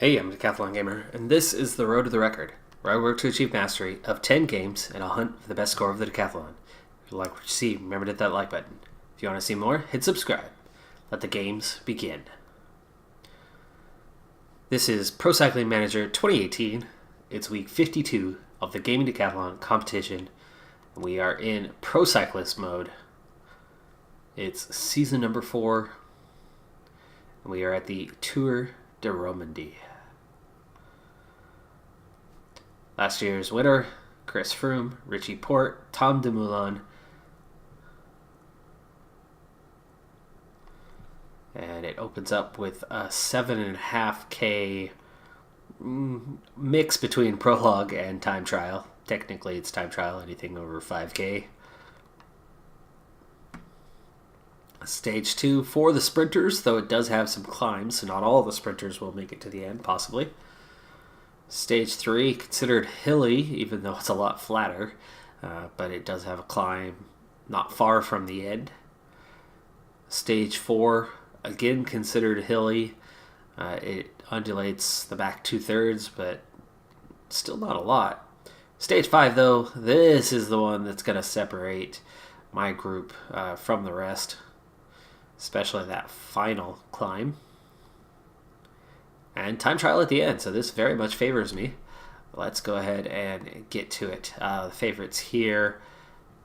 Hey, I'm Decathlon Gamer, and this is the Road to the Record, where I work to achieve mastery of 10 games and I'll hunt for the best score of the Decathlon. If you like what you see, remember to hit that like button. If you want to see more, hit subscribe. Let the games begin. This is Pro Cycling Manager 2018. It's week 52 of the Gaming Decathlon competition, and we are in Pro Cyclist mode. It's season number 4, and we are at the Tour de Romandie. Last year's winner, Chris Froome, Richie Porte, Tom Dumoulin, and it opens up with a 7.5K mix between prologue and time trial. Technically, it's time trial, anything over 5K. Stage 2 for the sprinters, though it does have some climbs, so not all the sprinters will make it to the end, possibly. Stage 3, considered hilly, even though it's a lot flatter, but it does have a climb not far from the end. Stage 4, again considered hilly. It undulates the back 2/3, but still not a lot. Stage 5, though, this is the one that's going to separate my group from the rest, especially that final climb. And time trial at the end, so this very much favors me. Let's go ahead and get to it. The favorites here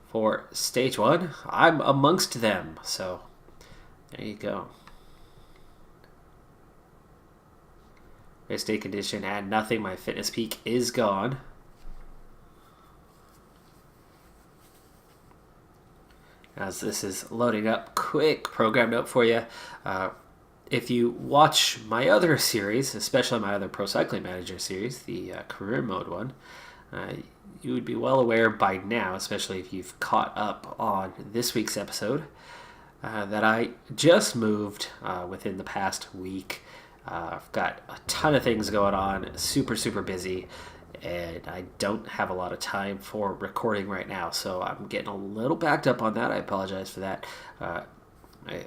for stage 1, I'm amongst them, so there you go. Race day condition, add nothing, my fitness peak is gone. As this is loading up, quick program note for you. If you watch my other series, especially my other Pro Cycling Manager series, the career mode one, you would be well aware by now, especially if you've caught up on this week's episode, that I just moved within the past week. I've got a ton of things going on, super busy, and I don't have a lot of time for recording right now, so I'm getting a little backed up on that. I apologize for that.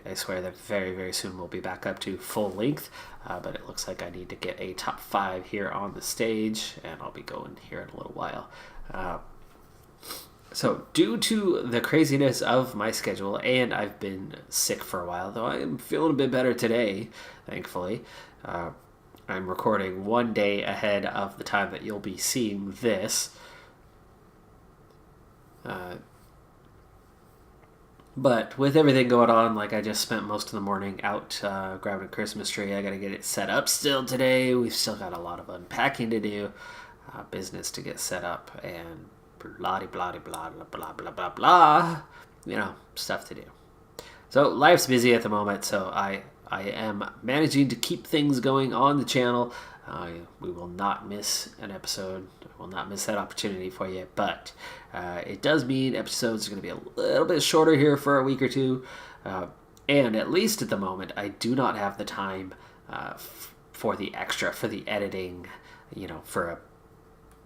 I swear that very soon we'll be back up to full length, but it looks like I need to get a top 5 here on the stage, and I'll be going here in a little while. So due to the craziness of my schedule, and I've been sick for a while, though I am feeling a bit better today, thankfully, I'm recording one day ahead of the time that you'll be seeing this. But with everything going on, like I just spent most of the morning out grabbing a Christmas tree. I got to get it set up still today. We've still got a lot of unpacking to do, business to get set up, and blah blah blah blah blah blah blah. You know, stuff to do. So life's busy at the moment, so I am managing to keep things going on the channel. We will not miss an episode. I will not miss that opportunity for you, but it does mean episodes are going to be a little bit shorter here for a week or two, and at least at the moment, I do not have the time for the editing, for a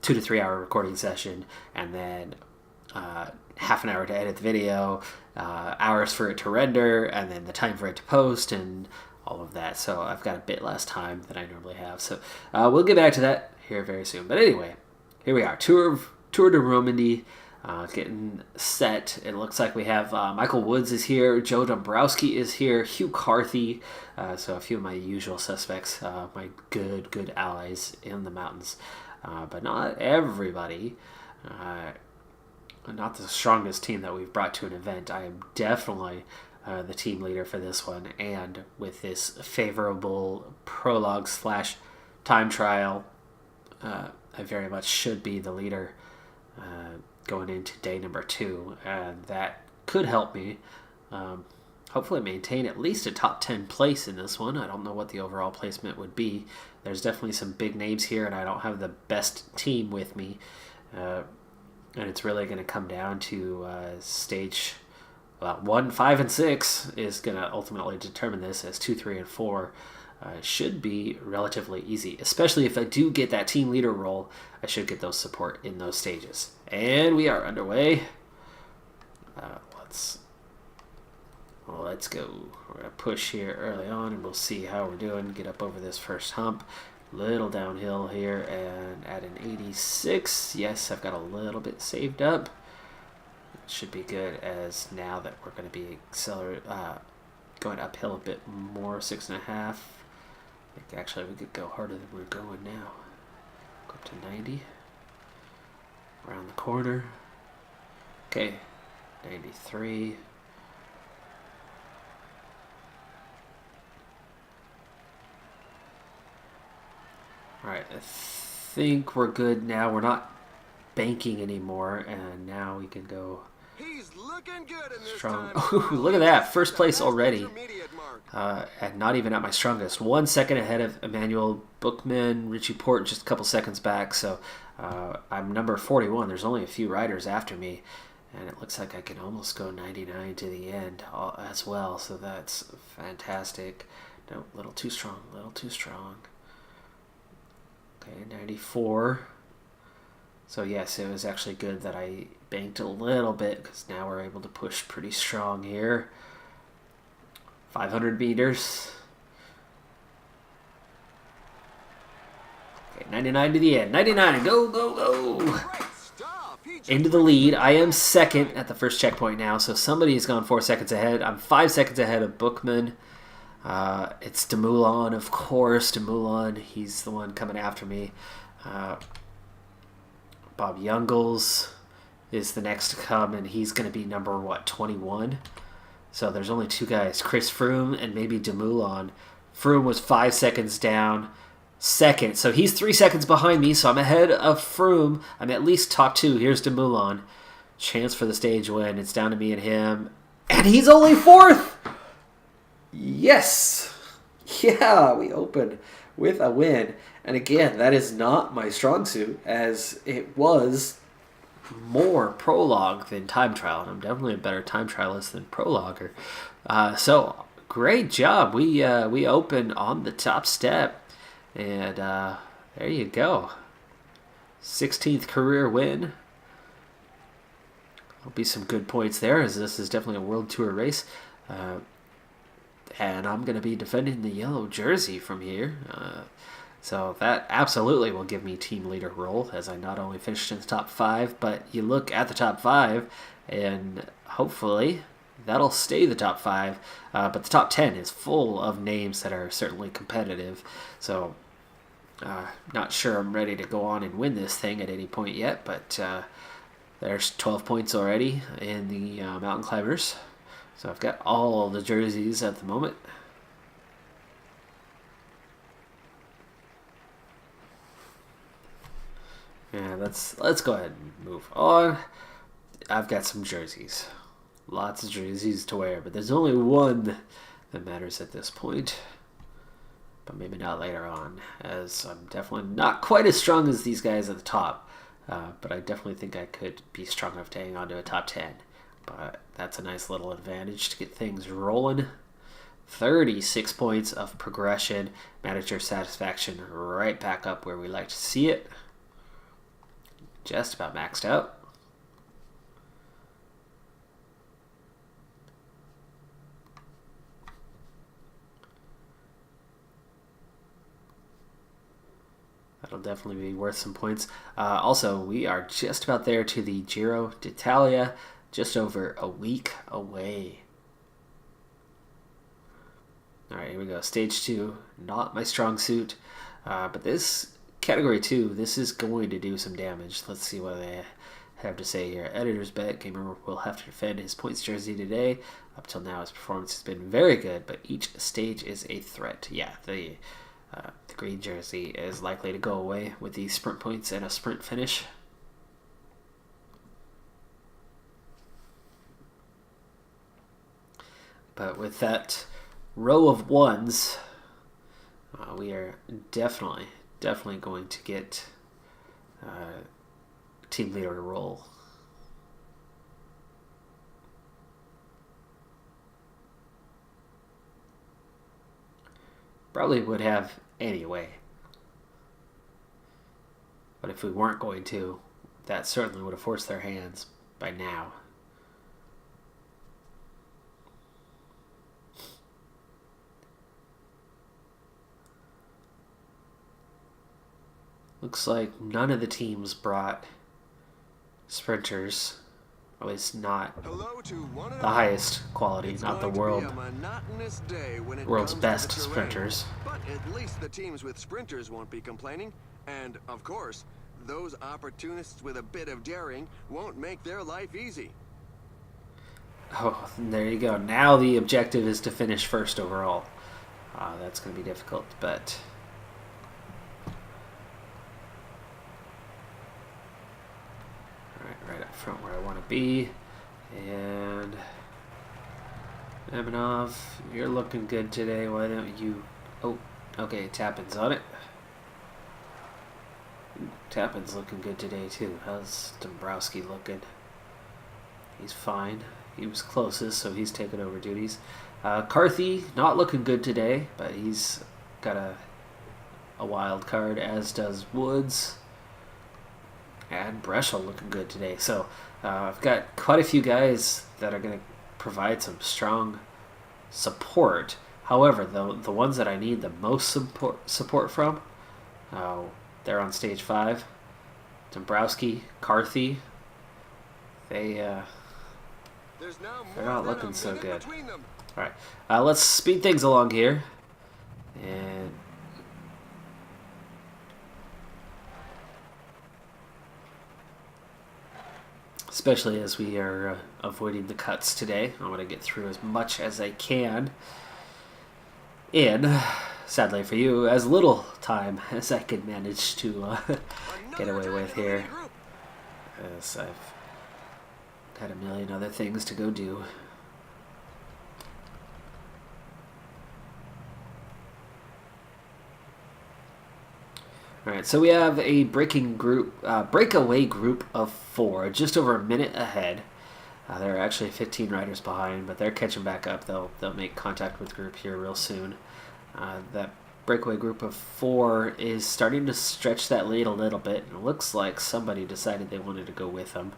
2 to 3 hour recording session, and then half an hour to edit the video, hours for it to render, and then the time for it to post, and all of that. So I've got a bit less time than I normally have. So we'll get back to that here very soon. But anyway, here we are. Tour de Romandie, getting set. It looks like we have Michael Woods is here, Joe Dombrowski is here, Hugh Carthy. So a few of my usual suspects, my good allies in the mountains. But not everybody. Not the strongest team that we've brought to an event. I am definitely the team leader for this one, and with this favorable prologue / time trial, I very much should be the leader going into day number 2, and that could help me hopefully maintain at least a top 10 place in this one. I don't know what the overall placement would be. There's definitely some big names here, and I don't have the best team with me, and it's really going to come down to stage 1, 5, and 6 is going to ultimately determine this, as 2, 3, and 4 should be relatively easy, especially if I do get that team leader role. I should get those support in those stages. And we are underway. Let's go. We're going to push here early on, and we'll see how we're doing. Get up over this first hump. Little downhill here, and at an 86, yes, I've got a little bit saved up. It should be good, as now that we're going to be going uphill a bit more, 6.5. I think actually we could go harder than we're going now. Go up to 90. Around the corner. Okay, 93. Alright, I think we're good now. We're not banking anymore, and now we can go strong. Oh, look at that. First place already. And not even at my strongest. 1 second ahead of Emmanuel Bookman, Richie Port just a couple seconds back. So I'm number 41. There's only a few riders after me. And it looks like I can almost go 99 to the end as well. So that's fantastic. No, a little too strong. A little too strong. Okay, 94. So yes, it was actually good that I banked a little bit, because now we're able to push pretty strong here. 500 meters. Okay, 99 to the end. 99, go, go, go! Into the lead. I am second at the first checkpoint now, so somebody has gone 4 seconds ahead. I'm 5 seconds ahead of Bookman. It's Dumoulin, of course. Dumoulin, he's the one coming after me. Bob Youngles is the next to come, and he's going to be number, 21? So there's only two guys, Chris Froome and maybe Dumoulin. Froome was 5 seconds down, second. So he's 3 seconds behind me, so I'm ahead of Froome. I'm at least top two. Here's Dumoulin. Chance for the stage win. It's down to me and him. And he's only fourth! Yes! Yeah, we opened with a win. And again, that is not my strong suit, as it was more prologue than time trial. And I'm definitely a better time trialist than prologuer. So, great job. We opened on the top step. And there you go. 16th career win. There'll be some good points there, as this is definitely a World Tour race. And I'm going to be defending the yellow jersey from here. So that absolutely will give me team leader role, as I not only finished in the top 5, but you look at the top 5, and hopefully that'll stay the top 5. But the top 10 is full of names that are certainly competitive. So not sure I'm ready to go on and win this thing at any point yet, but there's 12 points already in the mountain climbers. So I've got all the jerseys at the moment. Yeah, let's go ahead and move on. I've got some jerseys. Lots of jerseys to wear, but there's only one that matters at this point. But maybe not later on, as I'm definitely not quite as strong as these guys at the top. But I definitely think I could be strong enough to hang on to a top 10. But that's a nice little advantage to get things rolling. 36 points of progression. Manager satisfaction right back up where we like to see it. Just about maxed out. That'll definitely be worth some points. Also, we are just about there to the Giro d'Italia. Just over a week away. Alright, here we go. Stage 2. Not my strong suit. But this Category 2, this is going to do some damage. Let's see what they have to say here. Editor's bet. Gamer will have to defend his points jersey today. Up till now, his performance has been very good, but each stage is a threat. Yeah, the green jersey is likely to go away with the sprint points and a sprint finish. But with that row of ones, we are definitely going to get team leader role. Probably would have anyway. But if we weren't going to, that certainly would have forced their hands by now. Looks like none of the teams brought sprinters. At least not the highest quality, not the world's best sprinters. But at least the teams with sprinters won't be complaining. And, of course, those opportunists with a bit of daring won't make their life easy. Oh, there you go. Now the objective is to finish first overall. That's going to be difficult, but... right up front where I want to be. And... Emanov, you're looking good today. Why don't you... Oh, okay, Tappan's on it. Tappan's looking good today, too. How's Dombrowski looking? He's fine. He was closest, so he's taken over duties. Carthy, not looking good today, but he's got a wild card, as does Woods. And Breschel looking good today. So I've got quite a few guys that are going to provide some strong support. However, the ones that I need the most support from, they're on stage 5. Dombrowski, Carthy, they're not looking so good. All right, let's speed things along here, and especially as we are avoiding the cuts today, I want to get through as much as I can in, sadly for you, as little time as I can manage to get away with here, as I've got a million other things to go do. Alright, so we have a breakaway group of 4, just over a minute ahead. There are actually 15 riders behind, but they're catching back up. They'll make contact with group here real soon. That breakaway group of 4 is starting to stretch that lead a little bit. It looks like somebody decided they wanted to go with them.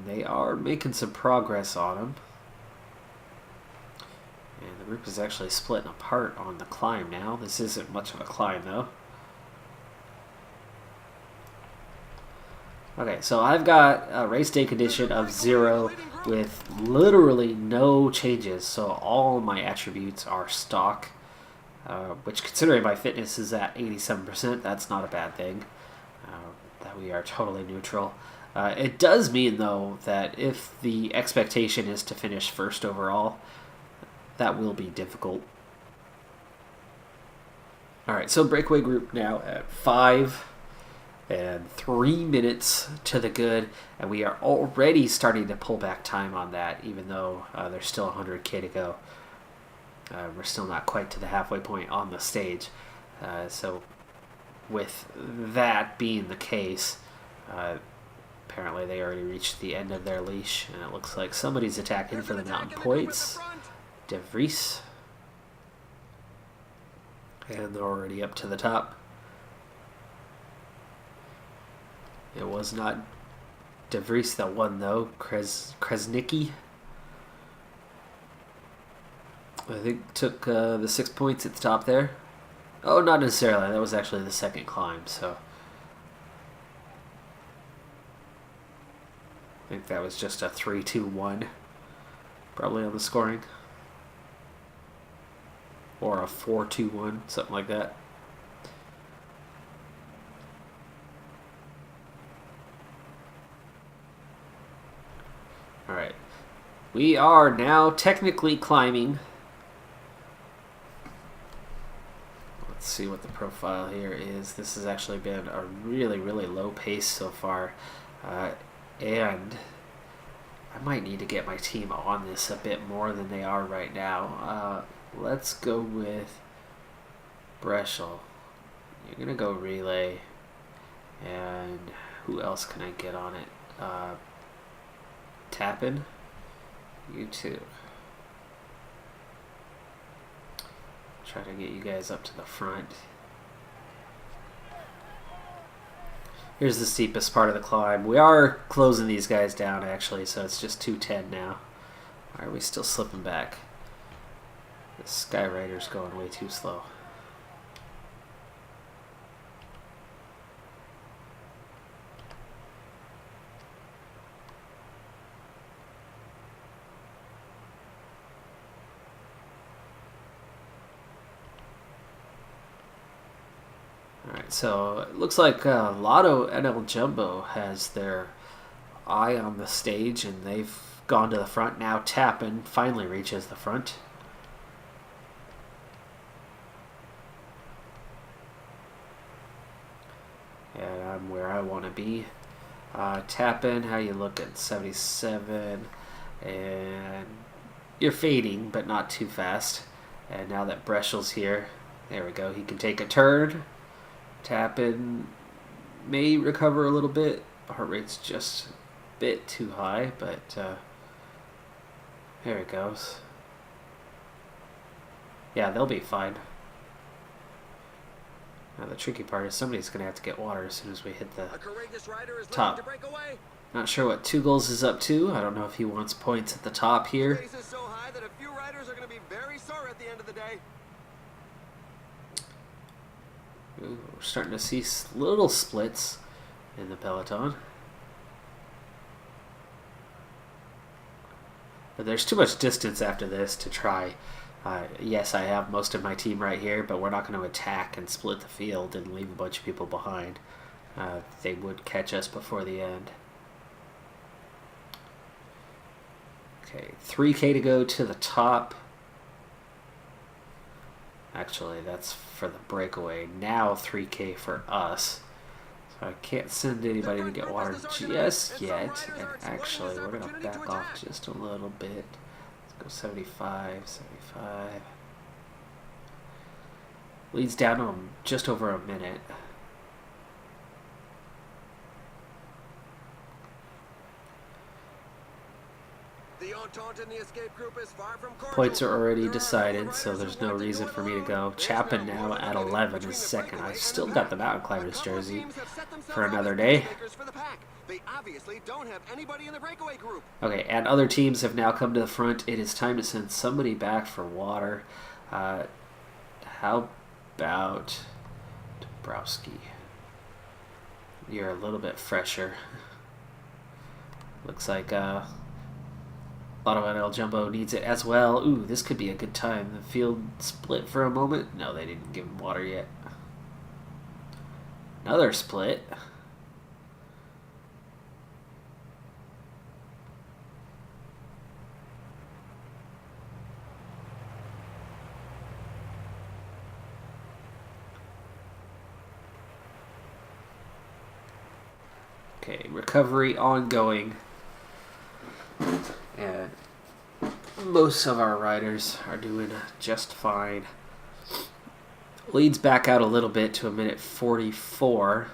They are making some progress on them. And the group is actually splitting apart on the climb now. This isn't much of a climb, though. Okay, so I've got a race day condition of 0 with literally no changes. So all my attributes are stock, which, considering my fitness is at 87%, that's not a bad thing. That we are totally neutral. It does mean, though, that if the expectation is to finish first overall, that will be difficult. Alright, so breakaway group now at 5 and 3 minutes to the good, and we are already starting to pull back time on that, even though there's still 100K to go. We're still not quite to the halfway point on the stage. So with that being the case, apparently they already reached the end of their leash, and it looks like somebody's attacking for the mountain points. De Vries. And they're already up to the top. It was not De Vries that won, though. Kresnicki, I think, took the 6 points at the top there. Oh, not necessarily. That was actually the second climb, so I think that was just a 3-2-1, probably on the scoring. Or a 4-2-1, something like that. Alright. We are now technically climbing. Let's see what the profile here is. This has actually been a really, really low pace so far. And I might need to get my team on this a bit more than they are right now. Let's go with Breschel. You're going to go relay. And who else can I get on it? Tappan. You too. Try to get you guys up to the front. Here's the steepest part of the climb. We are closing these guys down, actually, so it's just 210 now. Why are we still slipping back? The Skyrider's going way too slow. So it looks like Lotto NL Jumbo has their eye on the stage, and they've gone to the front. Now Tappan finally reaches the front. And I'm where I want to be. Tappan, how you look at 77, and you're fading, but not too fast. And now that Breschel's here, there we go. He can take a turn. Tappan may recover a little bit. Heart rate's just a bit too high, but there it goes. Yeah, they'll be fine. Now the tricky part is somebody's going to have to get water as soon as we hit the top. Not sure what Two Goals is up to. I don't know if he wants points at the top here. The pace is so high that a few riders are going to be very sore at the end of the day. Ooh, we're starting to see little splits in the peloton. But there's too much distance after this to try. Yes, I have most of my team right here, but we're not going to attack and split the field and leave a bunch of people behind. They would catch us before the end. Okay, 3K to go to the top. Actually, that's for the breakaway. Now 3K for us. So I can't send anybody to get water just yet. And actually, we're going to back off just a little bit. Let's go 75, 75. Leads down to just over a minute. The entente in the escape group is far from cordial. Points are already decided, so there's no reason for me to go. Chapin now at 11 is second. I've still got the Mountain Climbers jersey for another day. They obviously don't have anybody in the breakaway group. Okay, and other teams have now come to the front. It is time to send somebody back for water. How about Dombrowski? You're a little bit fresher. Looks like Lotto NL Jumbo needs it as well. Ooh, this could be a good time. The field split for a moment. No, they didn't give him water yet. Another split. Okay, recovery ongoing. And most of our riders are doing just fine. Leads back out a little bit to a minute 44.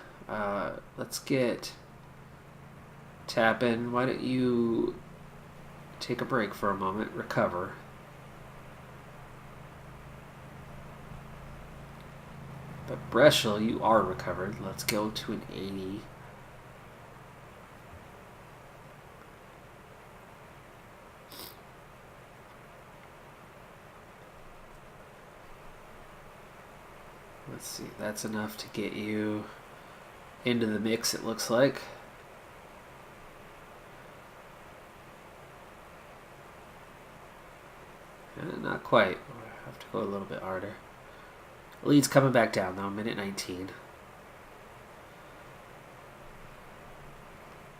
Let's get Tappan. Why don't you take a break for a moment, recover. But Breschel, you are recovered. Let's go to an 80. Let's see, that's enough to get you into the mix, it looks like. Not quite. We'll have to go a little bit harder. Lead's coming back down though, minute 19.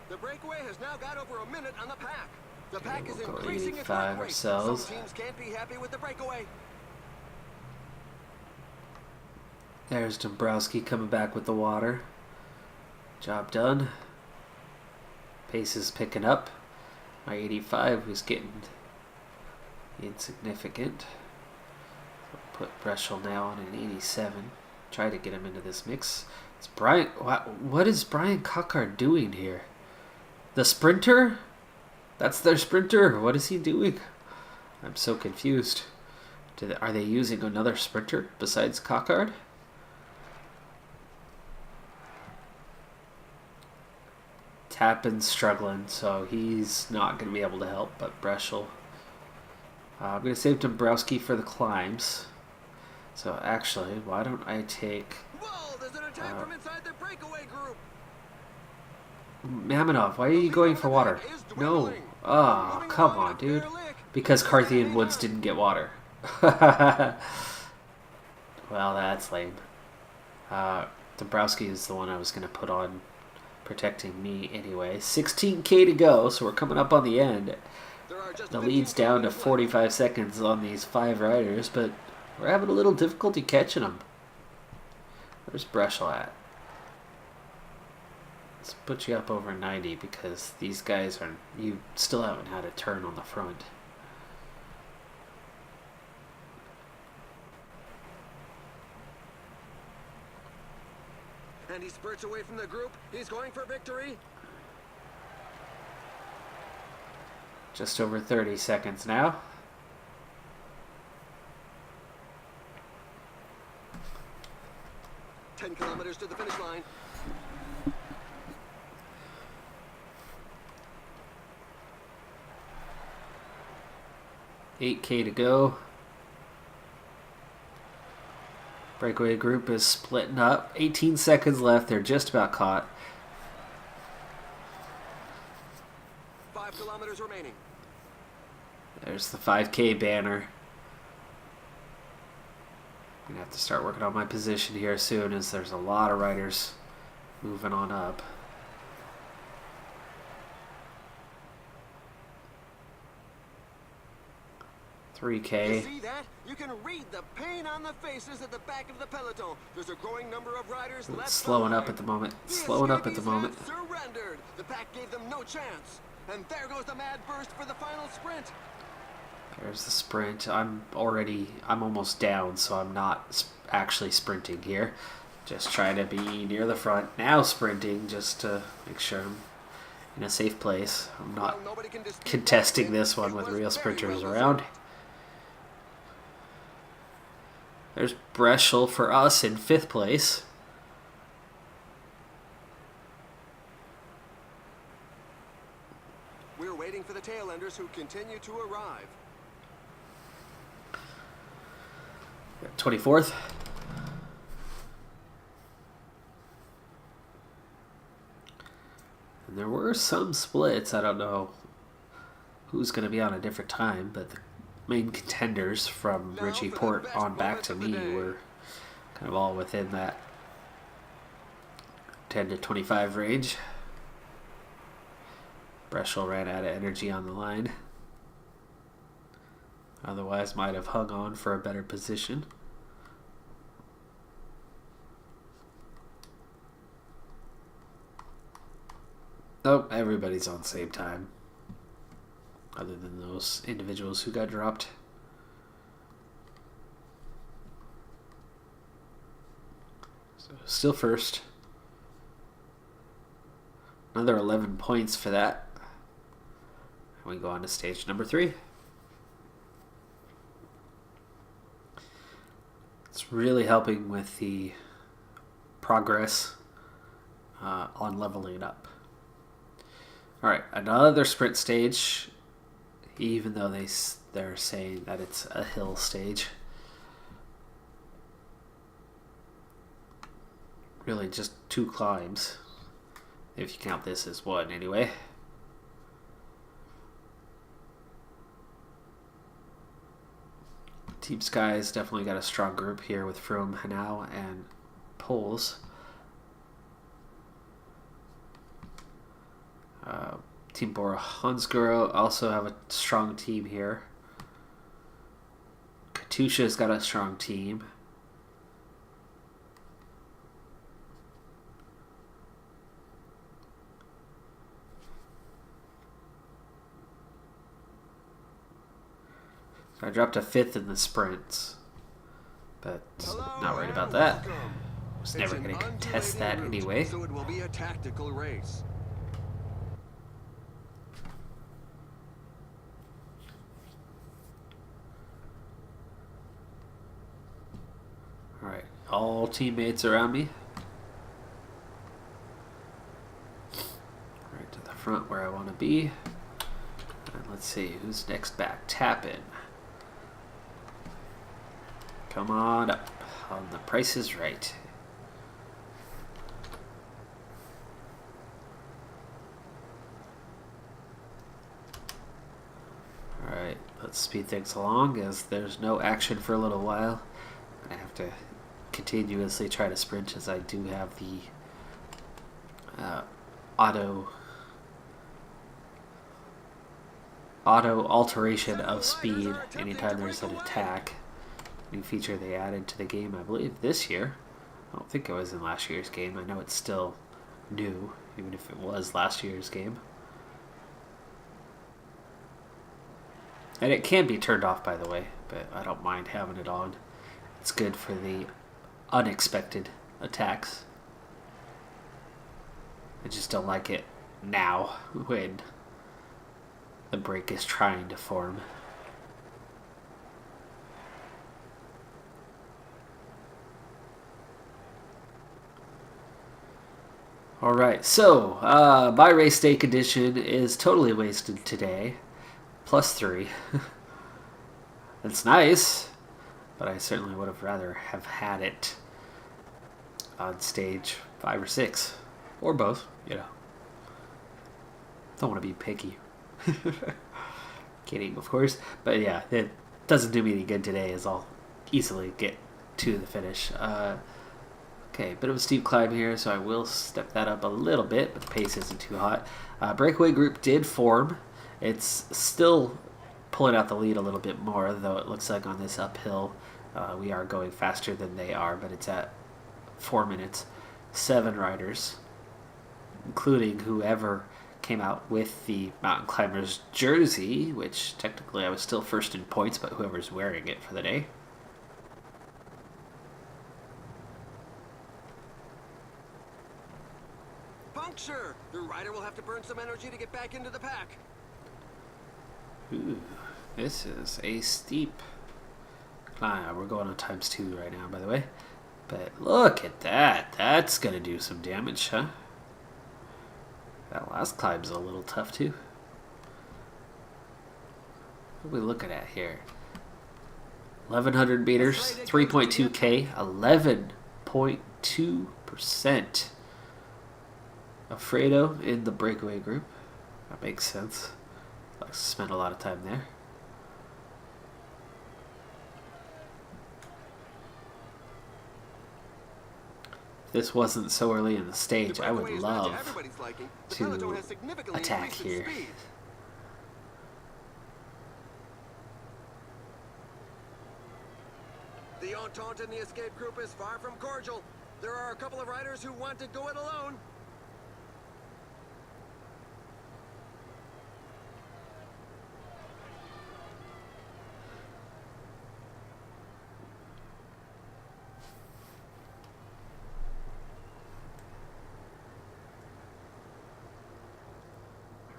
The breakaway has now got over a minute on the pack. The pack we'll is go increasing 85 its work rate. ourselves. Some teams can't be happy with the breakaway. There's Dombrowski coming back with the water. Job done. Pace is picking up. My 85 was getting insignificant. Put Breschel now on an 87. Try to get him into this mix. It's Brian. What is Brian Cockard doing here? The sprinter? That's their sprinter. What is he doing? I'm so confused. Are they using another sprinter besides Cockard? Tappan's struggling, so he's not going to be able to help, but Breschel. I'm going to save Dombrowski for the climbs. So actually, why don't I take... Whoa, there's an attack from inside the breakaway group. Mamonov, why are you going for water? No. Oh, come on, dude. Because Carthy and Woods didn't get water. Well, that's lame. Dombrowski is the one I was going to put on protecting me anyway. 16K to go, so we're coming up on the end. The lead's down to 45 seconds on these 5 riders, but we're having a little difficulty catching them. Where's Breschel at? Let's put you up over 90 because these guys are... You still haven't had a turn on the front. And he spurts away from the group. He's going for victory. Just over 30 seconds now. Ten kilometers to the finish line. $8K to go. Breakaway group is splitting up. 18 seconds left. They're just about caught. 5 kilometers remaining. There's the 5K banner. I'm going to have to start working on my position here soon as there's a lot of riders moving on up. 3K. You see that? You can read the pain on the faces at the back of the peloton. There's a growing number of riders left Slowing behind. up at the moment. The Slowing up at the escapees moment. have surrendered. The pack gave them no chance. And there goes the mad burst for the final sprint. There's the sprint. I'm almost down, so I'm not actually sprinting here. Just trying to be near the front. Now sprinting just to make sure I'm in a safe place. I'm not contesting this one with real sprinters around. There's Breschel for us in 5th place. We're waiting for the tailenders who continue to arrive. 24th. And there were some splits. I don't know who's going to be on a different time, but the main contenders from Richie Port on back to me were kind of all within that 10 to 25 range. Breschel ran out of energy on the line. Otherwise might have hung on for a better position. Nope, everybody's on the same time. Other than those individuals who got dropped. So still first. Another 11 points for that. And we go on to stage number 3. It's really helping with the progress on leveling it up. Alright, another sprint stage, even though they're saying that it's a hill stage. Really just 2 climbs, if you count this as one anyway. Team Sky's definitely got a strong group here with Froome, Hanau, and Poles. Team Bora Hansgrohe also have a strong team here. Katusha's got a strong team. So I dropped to 5th in the sprints, but not worried about that. I was never going to contest that anyway. So it will be a tactical race. Alright, all teammates around me. Right to the front where I want to be. And let's see, who's next back? Tap in. Come on up. On the Price is Right. Let's speed things along as there's no action for a little while. I have to continuously try to sprint, as I do have the auto alteration of speed anytime there's an attack. New feature they added to the game, I believe, this year. I don't think it was in last year's game. I know it's still new, even if it was last year's game. And it can be turned off, by the way, but I don't mind having it on. It's good for the unexpected attacks. I just don't like it now when the break is trying to form. Alright, so my race day condition is totally wasted today. +3. That's nice, but I certainly would have rather have had it on stage 5 or 6. Or both, you know. Don't want to be picky. Kidding, of course. But yeah, it doesn't do me any good today, as I'll easily get to the finish. Okay, bit of a steep climb here, so I will step that up a little bit, but the pace isn't too hot. Breakaway group did form. It's still pulling out the lead a little bit more, though it looks like on this uphill we are going faster than they are, but it's at 4 minutes. 7 riders, including whoever came out with the Mountain Climbers jersey, which technically I was still first in points, but whoever's wearing it for the day. Puncture! The rider will have to burn some energy to get back into the pack. Ooh, this is a steep climb. We're going on ×2 right now, by the way. But look at that. That's going to do some damage, huh? That last climb's a little tough, too. What are we looking at here? 1,100 meters, 3.2K, 11.2%. Alfredo in the breakaway group. That makes sense. I spent a lot of time there. If this wasn't so early in the stage, I would love to attack here. The entente in the escape group is far from cordial. There are a couple of riders who want to go it alone.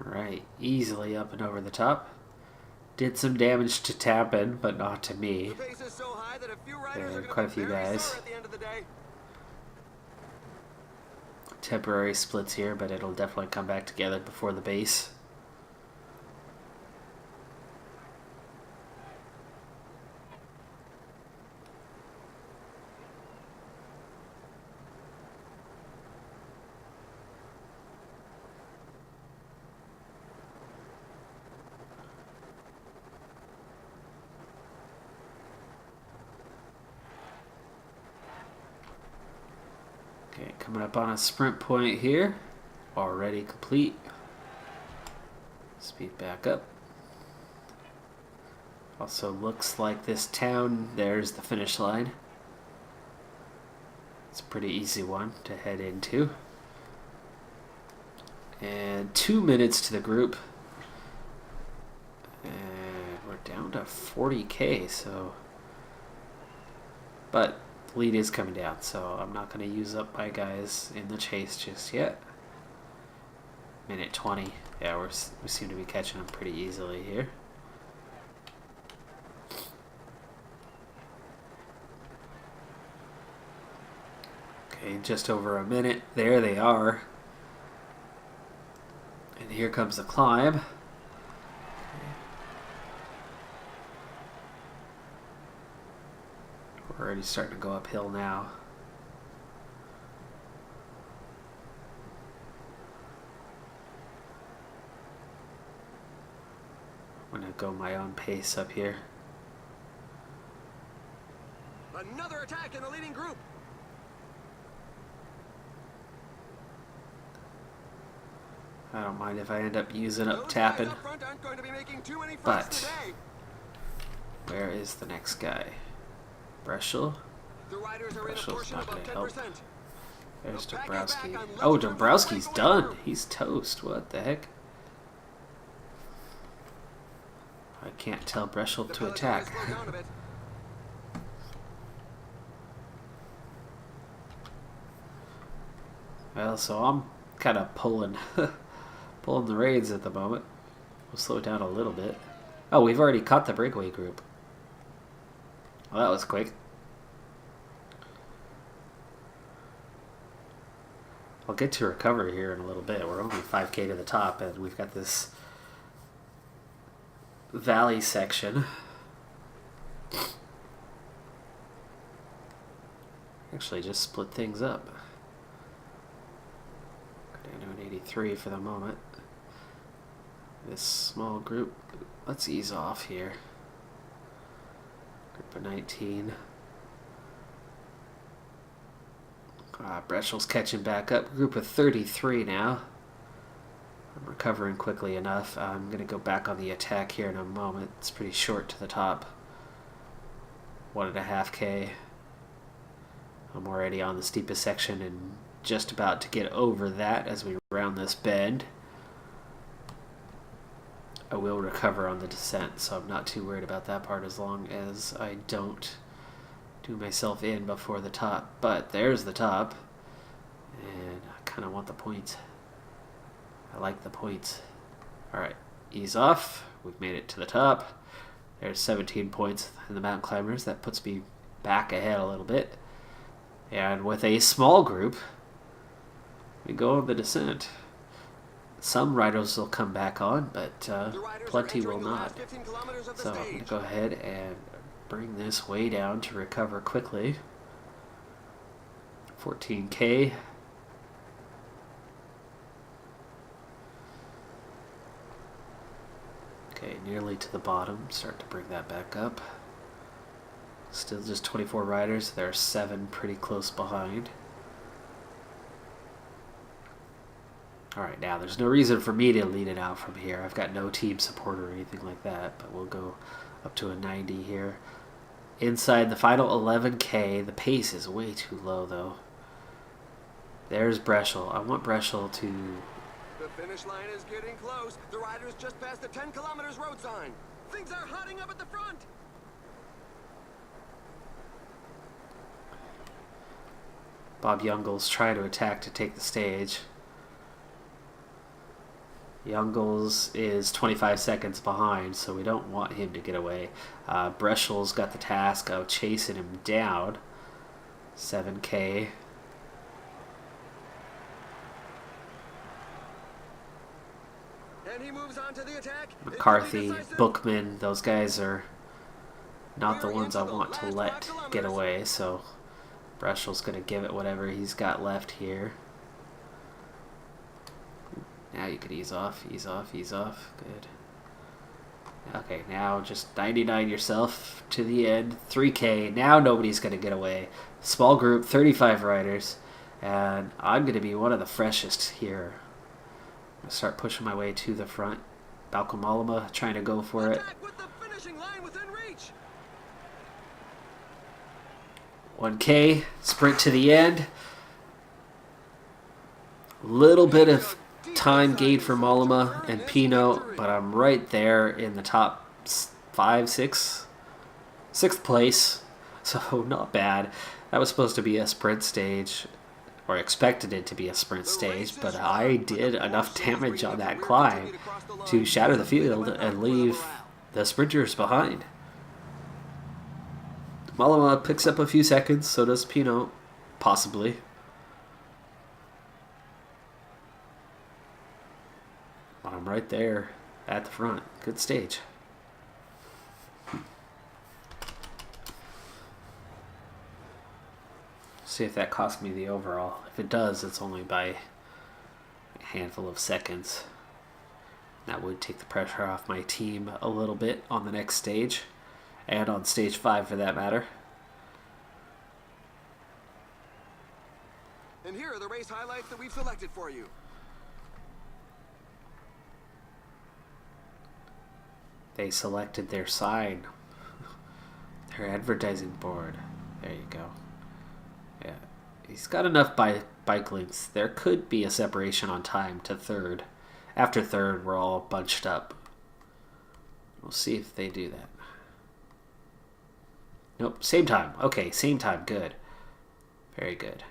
Right, easily up and over the top. Did some damage to Tappan, but not to me. The pace is so high that a few riders are Quite a going to few be very guys. sore at the end of the day. Temporary splits here, but it'll definitely come back together before the base. Okay, coming up on a sprint point here. Already complete. Speed back up. Also looks like this town, there's the finish line. It's a pretty easy one to head into. And 2 minutes to the group. And we're down to 40K, so... But the lead is coming down, so I'm not going to use up my guys in the chase just yet. Minute 20. Yeah, we seem to be catching them pretty easily here. Okay, just over a minute. There they are. And here comes the climb. We're already starting to go uphill now. I'm gonna go my own pace up here. Another attack in the leading group. I don't mind if I end up using up Those tapping. guys up front aren't going to be making too many But today. where is the next guy? Breschel? The riders are in a Breschel's portion not above going to 10%. help. There's The pack is back Dombrowski. on Oh, level terms with the Dombrowski's breakaway done. group. He's toast. What the heck? I can't tell Breschel The to peloton attack. has slowed down a bit. Well, so I'm kind of pulling the reins at the moment. We'll slow down a little bit. Oh, we've already caught the breakaway group. Well, that was quick. I'll get to recovery here in a little bit. We're only 5K to the top, and we've got this valley section. Actually, just split things up. Go down to an 83 for the moment. This small group, let's ease off here. Group of 19. Breschel's catching back up. Group of 33 now. I'm recovering quickly enough. I'm going to go back on the attack here in a moment. It's pretty short to the top. 1.5K. I'm already on the steepest section and just about to get over that as we round this bend. I will recover on the descent, so I'm not too worried about that part as long as I don't do myself in before the top. But there's the top, and I kind of want the points. I like the points. Alright, ease off. We've made it to the top. There's 17 points in the mountain climbers. That puts me back ahead a little bit. And with a small group, we go on the descent. Some riders will come back on, but plenty will not. So I'm going to go ahead and bring this way down to recover quickly. 14K. Okay, nearly to the bottom. Start to bring that back up. Still just 24 riders. There are 7 pretty close behind. Alright, now there's no reason for me to lead it out from here. I've got no team support or anything like that, but we'll go up to a 90 here. Inside the final 11K, the pace is way too low though. There's Breschel. I want Breschel to... The finish line is getting close. The riders just passed the 10 kilometers road sign. Things are hotting up at the front. Bob Youngles trying to attack to take the stage. Youngles is 25 seconds behind, so we don't want him to get away. Breschel's got the task of chasing him down. 7K. And he moves on to the attack. McCarthy, Bookman, those guys are not the ones I want to let get away, so Breschel's going to give it whatever he's got left here. Now you could ease off, ease off, ease off. Good. Okay, now just 99 yourself to the end. 3K. Now nobody's going to get away. Small group, 35 riders. And I'm going to be one of the freshest here. I'm going to start pushing my way to the front. Balcom Mollema trying to go for it. With the finishing line within reach. 1K. Sprint to the end. Little bit of time gained for Mollema and Pino, but I'm right there in the top 5, 6, 6th place, so not bad. That was supposed to be a sprint stage, or expected it to be a sprint stage, but I did enough damage on that climb to shatter the field and leave the sprinters behind. Mollema picks up a few seconds, so does Pino, possibly. I'm right there at the front. Good stage. See if that cost me the overall. If it does, it's only by a handful of seconds. That would take the pressure off my team a little bit on the next stage, and on stage 5 for that matter. And here are the race highlights that we've selected for you. They selected their sign. Their advertising board. There you go. Yeah. He's got enough bike links. There could be a separation on time to third. After third, we're all bunched up. We'll see if they do that. Nope, same time. Okay, same time. Good. Very good.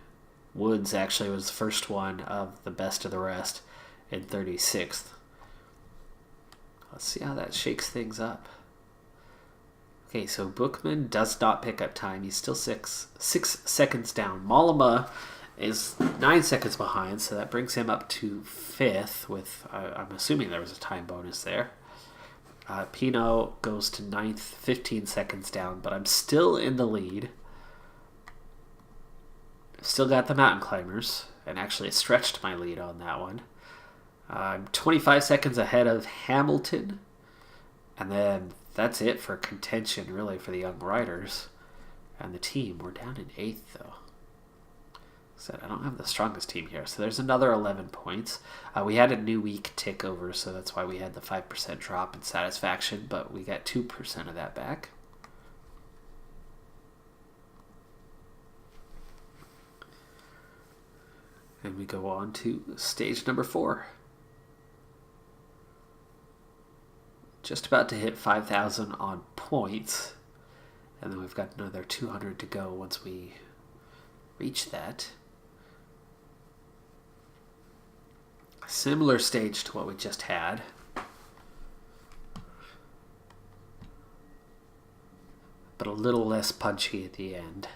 Woods actually was the first one of the best of the rest in 36th. Let's see how that shakes things up. Okay, so Bookman does not pick up time. He's still six seconds down. Mollema is 9 seconds behind, so that brings him up to 5th with, I'm assuming there was a time bonus there. Pinot goes to 9th, 15 seconds down, but I'm still in the lead. Still got the mountain climbers, and actually stretched my lead on that one. I'm 25 seconds ahead of Hamilton, and then that's it for contention, really, for the young riders and the team. We're down in 8th, though. Said I don't have the strongest team here, so there's another 11 points. We had a new week tick over, so that's why we had the 5% drop in satisfaction, but we got 2% of that back. And we go on to stage number 4. Just about to hit 5,000 on points. And then we've got another 200 to go once we reach that. A similar stage to what we just had. But a little less punchy at the end.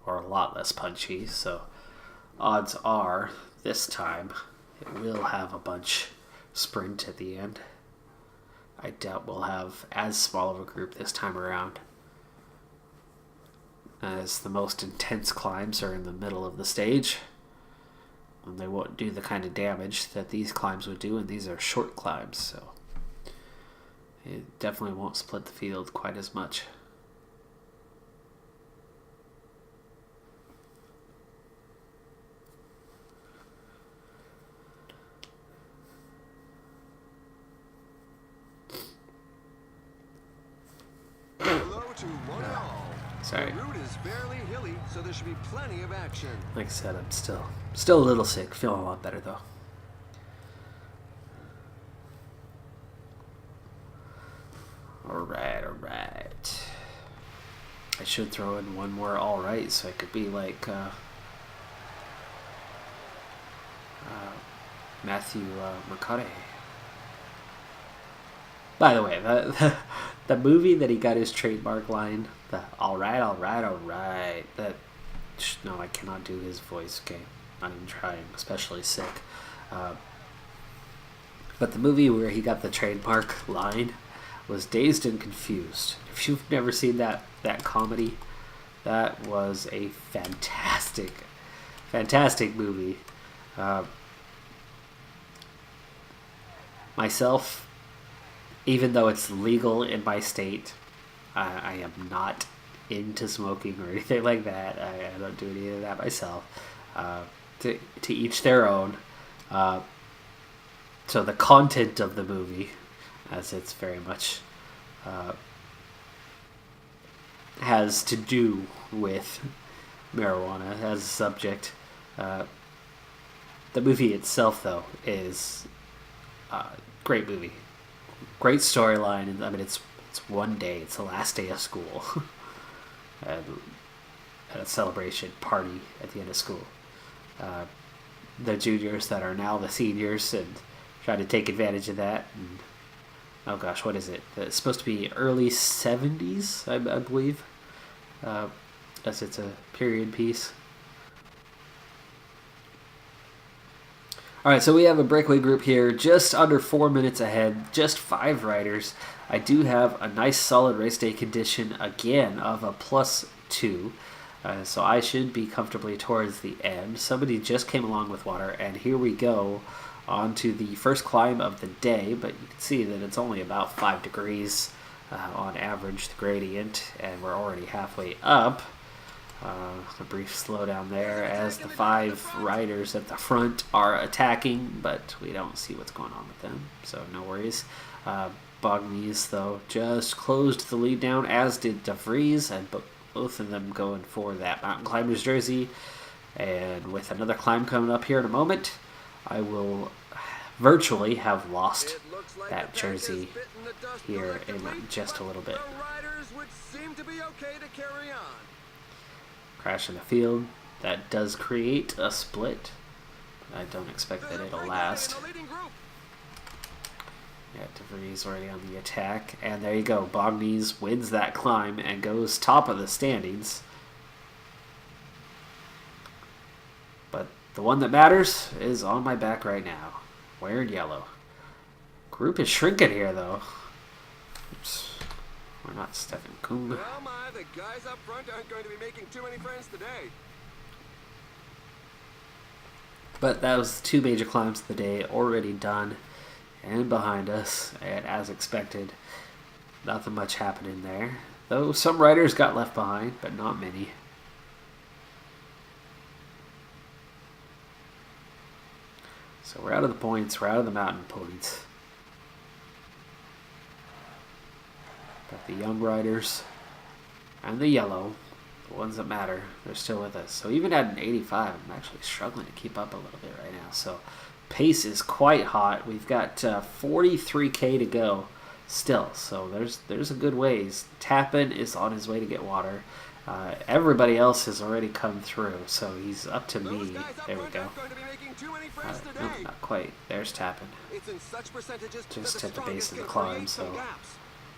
Or a lot less punchy, so odds are this time it will have a bunch sprint at the end. I doubt we'll have as small of a group this time around, as the most intense climbs are in the middle of the stage, and they won't do the kind of damage that these climbs would do, and these are short climbs, so it definitely won't split the field quite as much. Sorry. The route is fairly hilly, so there should be plenty of action. Like I said, I'm still a little sick. Feeling a lot better though. All right. I should throw in one more all right, so I could be like Matthew McConaughey. By the way, the movie that he got his trademark line, the all right, that, no, I cannot do his voice, okay? Not even trying, especially sick. But the movie where he got the trademark line was Dazed and Confused. If you've never seen that comedy, that was a fantastic movie. Myself, even though it's legal in my state, I am not into smoking or anything like that. I don't do any of that myself. To each their own. So the content of the movie, as it's very much has to do with marijuana as a subject. The movie itself, though, is a great movie. Great storyline. I mean, it's one day. It's the last day of school. And a celebration party at the end of school. The juniors that are now the seniors and try to take advantage of that. And, oh gosh, what is it? It's supposed to be early 70s, I believe. As it's a period piece. Alright, so we have a breakaway group here, just under 4 minutes ahead, just 5 riders. I do have a nice solid race day condition, again, of a +2. So I should be comfortably towards the end. Somebody just came along with water, and here we go on to the first climb of the day, but you can see that it's only about 5 degrees on average, the gradient, and we're already halfway up. A brief slowdown there as the 5 riders at the front are attacking, but we don't see what's going on with them, so no worries. Bognies, though, just closed the lead down, as did De Vries, and both of them going for that mountain climber's jersey. And with another climb coming up here in a moment, I will virtually have lost that jersey here in just a little bit. Crash in the field. That does create a split. I don't expect that it'll last. Yeah, De Vries already on the attack. And there you go. Bognies wins that climb and goes top of the standings. But the one that matters is on my back right now. Wearing yellow. Group is shrinking here, though. Oops. We're not Stefan Kung. Well, my, the guys up front aren't going to be making too many friends today. But that was 2 major climbs of the day already done and behind us. And as expected, nothing much happening there. Though some riders got left behind, but not many. So we're out of the points. We're out of the mountain points. Got the young riders and the yellow, the ones that matter, they're still with us. So even at an 85, I'm actually struggling to keep up a little bit right now. So pace is quite hot. We've got 43K to go still. So there's a good ways. Tappan is on his way to get water. Everybody else has already come through, so he's up to me. There we go. Nope, not quite. There's Tappan. Just at the base of the climb, so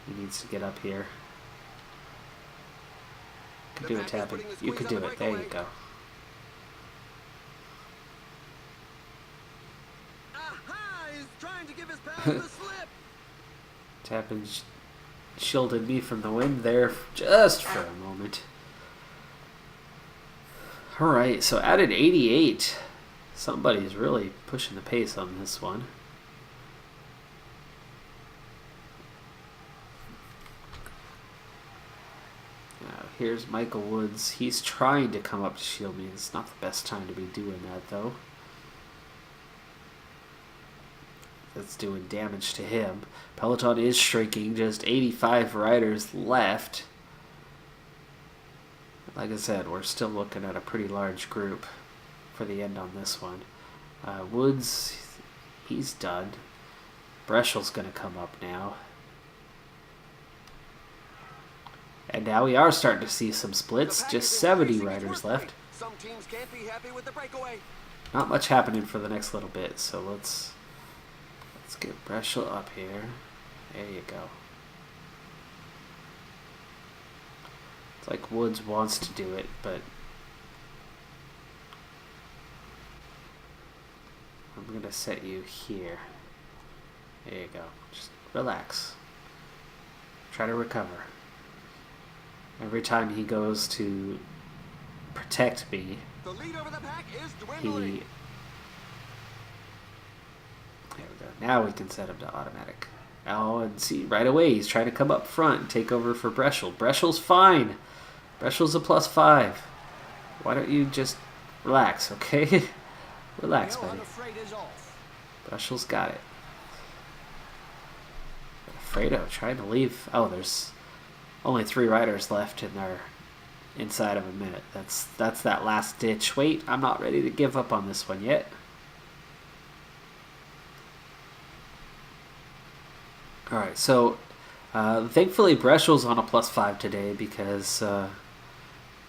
he needs to get up here. You can do it, Tappan. You can do it. There you go. Tappan shielded me from the wind there just for a moment. Alright, so at an 88, somebody's really pushing the pace on this one. Now, here's Michael Woods. He's trying to come up to shield me. It's not the best time to be doing that, though. That's doing damage to him. Peloton is shrinking. Just 85 riders left. Like I said, we're still looking at a pretty large group for the end on this one. Woods, he's done. Breschel's going to come up now. And now we are starting to see some splits. Just 70 riders left. Some teams can't be happy with the breakaway. Not much happening for the next little bit, so let's get Breschel up here. There you go. It's like Woods wants to do it, but I'm going to set you here. There you go. Just relax. Try to recover. Every time he goes to protect me, the lead over the pack is dwindling. There we go. Now we can set him to automatic. Oh, and see, right away he's trying to come up front and take over for Breschel. Breschel's fine. Breschel's a +5. Why don't you just relax, okay? Relax, buddy. Breschel's got it. Fredo trying to leave. Oh, there's only 3 riders left in there inside of a minute. That's that last ditch. Wait, I'm not ready to give up on this one yet. Alright, so thankfully Breschel's on a +5 today because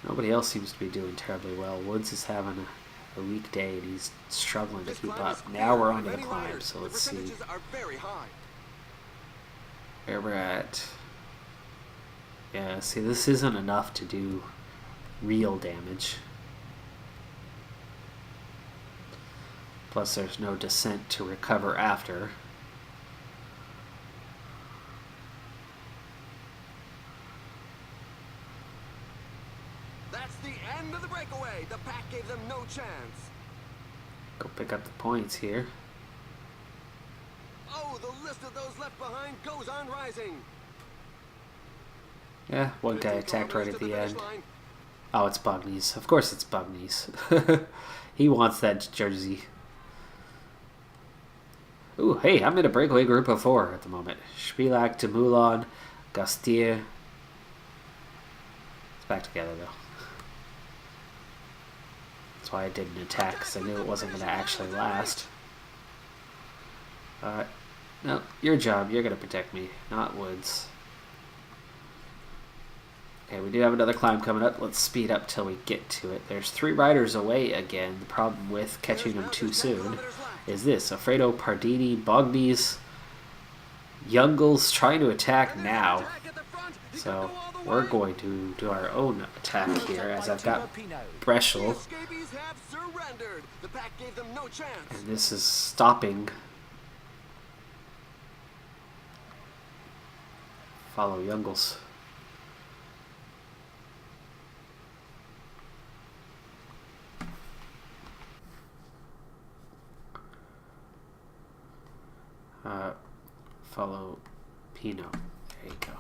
nobody else seems to be doing terribly well. Woods is having a weak day and he's struggling to keep up. Now we're on to the climb, so let's see where we're at. Yeah, see, this isn't enough to do real damage. Plus there's no descent to recover after. That's the end of the breakaway. The pack gave them no chance. Go pick up the points here. Oh, the list of those left behind goes on rising. Yeah, one guy attacked right at the end. Oh, it's Bugnies. Of course it's Bugnies. He wants that jersey. Ooh, hey, I'm in a breakaway group of 4 at the moment. Spilak, Demoulin, Gastier. It's back together, though. That's why I didn't attack, because I knew it wasn't going to actually last. No, your job. You're going to protect me, not Woods. Okay, we do have another climb coming up. Let's speed up till we get to it. There's 3 riders away again. The problem with catching them too soon is this. Alfredo, Pardini, Bognies, Youngles trying to attack now. So we're going to do our own attack here as I've got Breschel. And this is stopping. Follow Youngles. Follow Pinot. There you go.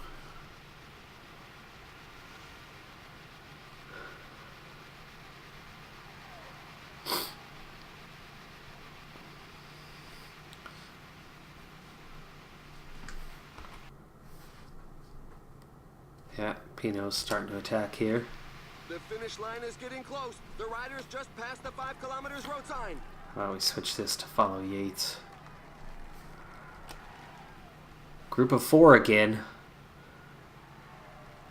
Yeah, Pinot's starting to attack here. The finish line is getting close. The riders just passed the 5 kilometers road sign. We switch this to follow Yates. Group of 4 again.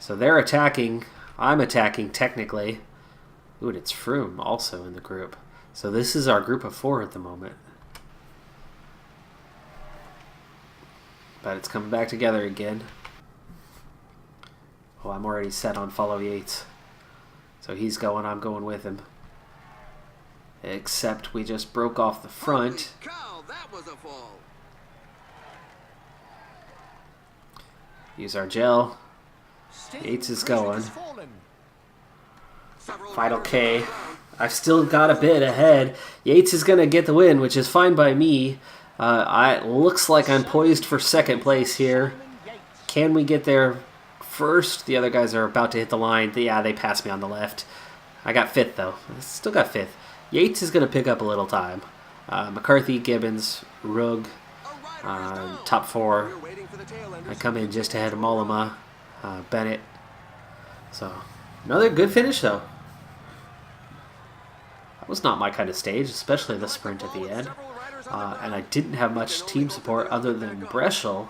So they're attacking. I'm attacking technically. Ooh, and it's Froome also in the group. So this is our group of 4 at the moment. But it's coming back together again. Oh, I'm already set on follow Yates. So he's going, I'm going with him. Except we just broke off the front. Holy cow, that was a fall. Use our gel. Yates is going. Final K. I've still got a bit ahead. Yates is going to get the win, which is fine by me. It looks like I'm poised for 2nd place here. Can we get there first? The other guys are about to hit the line. Yeah, they passed me on the left. I got 5th, though. I still got 5th. Yates is going to pick up a little time. McCarthy, Gibbons, Rugg, top 4. I come in just ahead of Mollema, Bennett. So, another good finish, though. That was not my kind of stage, especially the sprint at the end. And I didn't have much team support other than Breschel.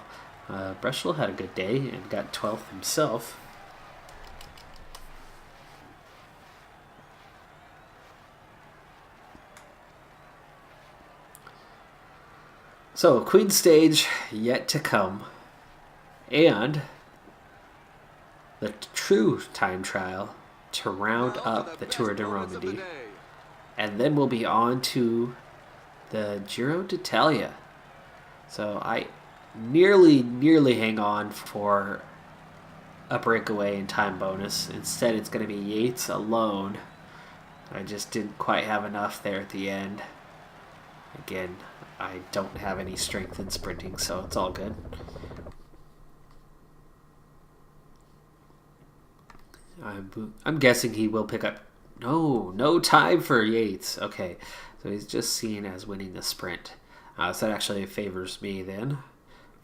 Breschel had a good day and got 12th himself. So, Queen Stage yet to come. And the true time trial to round up the Tour de Romandie. And then we'll be on to the Giro d'Italia. So I nearly hang on for a breakaway and time bonus. Instead, it's going to be Yates alone. I just didn't quite have enough there at the end. Again, I don't have any strength in sprinting, so it's all good. I'm guessing he will pick up. No time for Yates. Okay, so he's just seen as winning the sprint. So that actually favors me then.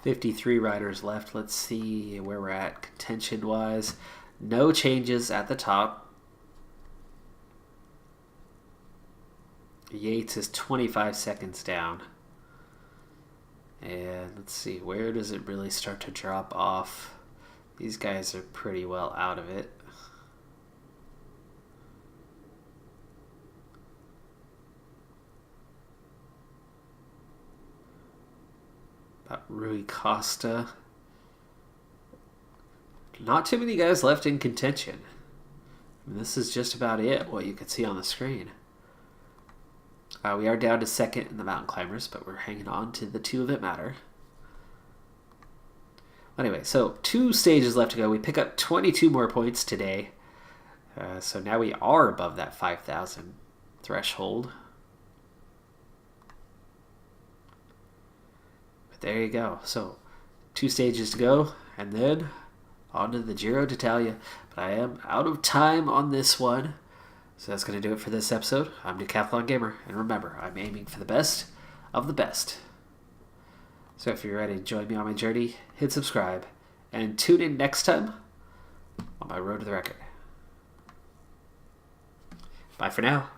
53 riders left. Let's see where we're at contention-wise. No changes at the top. Yates is 25 seconds down. And let's see, where does it really start to drop off? These guys are pretty well out of it. About Rui Costa. Not too many guys left in contention. This is just about it, what you can see on the screen. We are down to 2nd in the mountain climbers, but we're hanging on to the 2 that matter. Anyway, so 2 stages left to go. We pick up 22 more points today. So now we are above that 5,000 threshold. But there you go. So 2 stages to go, and then on to the Giro d'Italia. But I am out of time on this one. So that's going to do it for this episode. I'm Decathlon Gamer, and remember, I'm aiming for the best of the best. So if you're ready to join me on my journey, hit subscribe, and tune in next time on my road to the record. Bye for now.